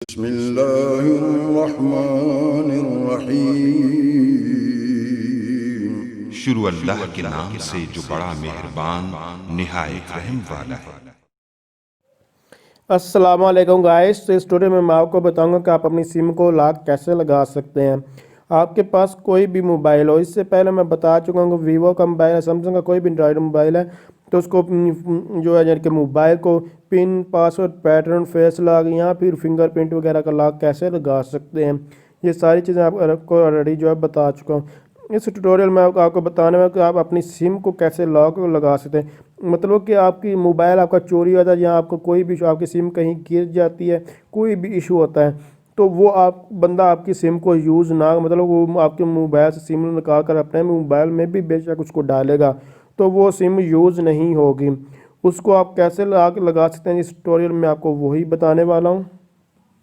बिस्मिल्लाहिर्रहमानिर्रहीम। शुरू अल्लाह के नाम से जो बड़ा मेहरबान निहायत रहम वाला है। अस्सलाम वालेकुम गाइस। तो इस ट्यूटोरियल में मैं आपको बताऊंगा कि आप अपनी सिम को लॉक कैसे लगा सकते हैं। आपके पास कोई भी मोबाइल हो, इससे पहले मैं बता चुका हूँ वीवो का मोबाइल है, सैमसंग का कोई भी एंड्रॉयड मोबाइल है, तो उसको जो है यानी कि मोबाइल को pin, password, pattern, face lock या फिर फिंगरप्रिंट वगैरह का लॉक कैसे लगा सकते हैं, ये सारी चीज़ें आपको ऑलरेडी जो है बता चुका हूँ। इस ट्यूटोरियल में आपको बताने में कि आप अपनी सिम को कैसे लॉक लगा सकते हैं। मतलब कि आपकी मोबाइल आपका चोरी होता है या आपको कोई भी आपकी सिम कहीं गिर जाती है, कोई भी इशू होता है, तो वो आप बंदा आपकी सिम को यूज़ ना, मतलब वो आपके मोबाइल से सिम निकाल कर अपने मोबाइल में भी बेशक उसको डालेगा तो वो सिम यूज़ नहीं होगी। उसको आप कैसे लगा सकते हैं, इस ट्यूटोरियल में आपको वही बताने वाला हूँ।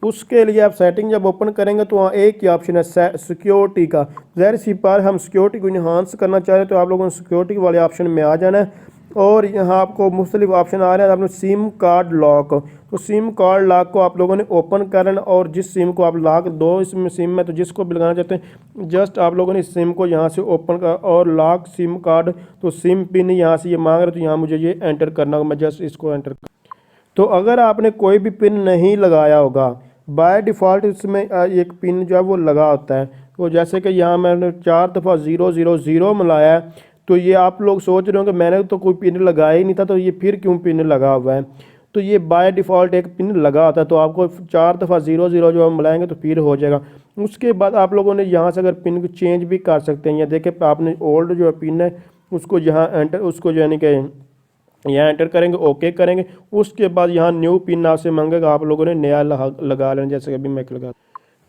उसके लिए आप सेटिंग जब ओपन करेंगे तो वहाँ एक ही ऑप्शन है सिक्योरिटी का। ज़ाहिर सी बात हम सिक्योरिटी को इन्हांस करना चाह रहे हैं तो आप लोगों ने सिक्योरिटी वाले ऑप्शन में आ जाना है और यहाँ आपको मुख्तलिफ ऑप्शन आ रहे हैं। आपने सिम कार्ड लॉक, तो सिम कार्ड लॉक को आप लोगों ने ओपन करना और जिस सिम को आप लॉक दो इसमें सिम में, तो जिसको भी लगाना चाहते हैं जस्ट आप लोगों ने इस सिम को यहाँ से ओपन कर और लॉक सिम कार्ड, तो सिम पिन यहाँ से ये मांग रहे तो यहाँ मुझे ये एंटर करना होगा। मैं जस्ट इसको एंटर। तो अगर आपने कोई भी पिन नहीं लगाया होगा, बाय डिफ़ॉल्ट इसमें एक पिन जो है वो लगा होता है। तो जैसे कि यहाँ मैंने 4 दफ़ा 000 मिलाया है, तो ये आप लोग सोच रहे हो कि मैंने तो कोई पिन लगाया ही नहीं था, तो ये फिर क्यों पिन लगा हुआ है। तो ये बाय डिफ़ॉल्ट एक पिन लगा होता है, तो आपको 4 दफ़ा 0 जो हम मिलाएंगे तो फिर हो जाएगा। उसके बाद आप लोगों ने यहाँ से अगर पिन को चेंज भी कर सकते हैं, या देखें आपने ओल्ड जो पिन है उसको यहाँ एंटर, उसको यानी कि यहाँ एंटर करेंगे, ओके करेंगे। उसके बाद यहाँ न्यू पिन आपसे मांगेगा, आप लोगों ने नया लगा लेना, जैसे अभी मैं लगा।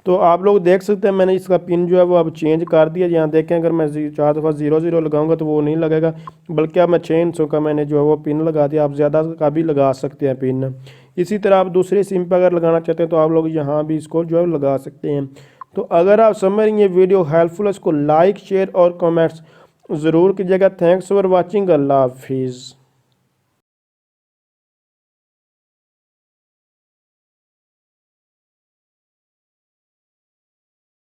तो आप लोग देख सकते हैं मैंने इसका पिन जो है वो अब चेंज कर दिया। यहाँ देखें अगर मैं 4 दफ़ा 0 लगाऊंगा तो वो नहीं लगेगा, बल्कि अब मैं 600 का मैंने जो है वो पिन लगा दिया। आप ज़्यादा का भी लगा सकते हैं पिन। इसी तरह आप दूसरे सिम पर अगर लगाना चाहते हैं तो आप लोग यहाँ भी इसको जो है लगा सकते हैं। तो अगर आप समझ रही ये वीडियो हेल्पफुल है, इसको लाइक, शेयर और कमेंट्स ज़रूर कीजिएगा। Thanks for watching. अल्लाह हाफिज़।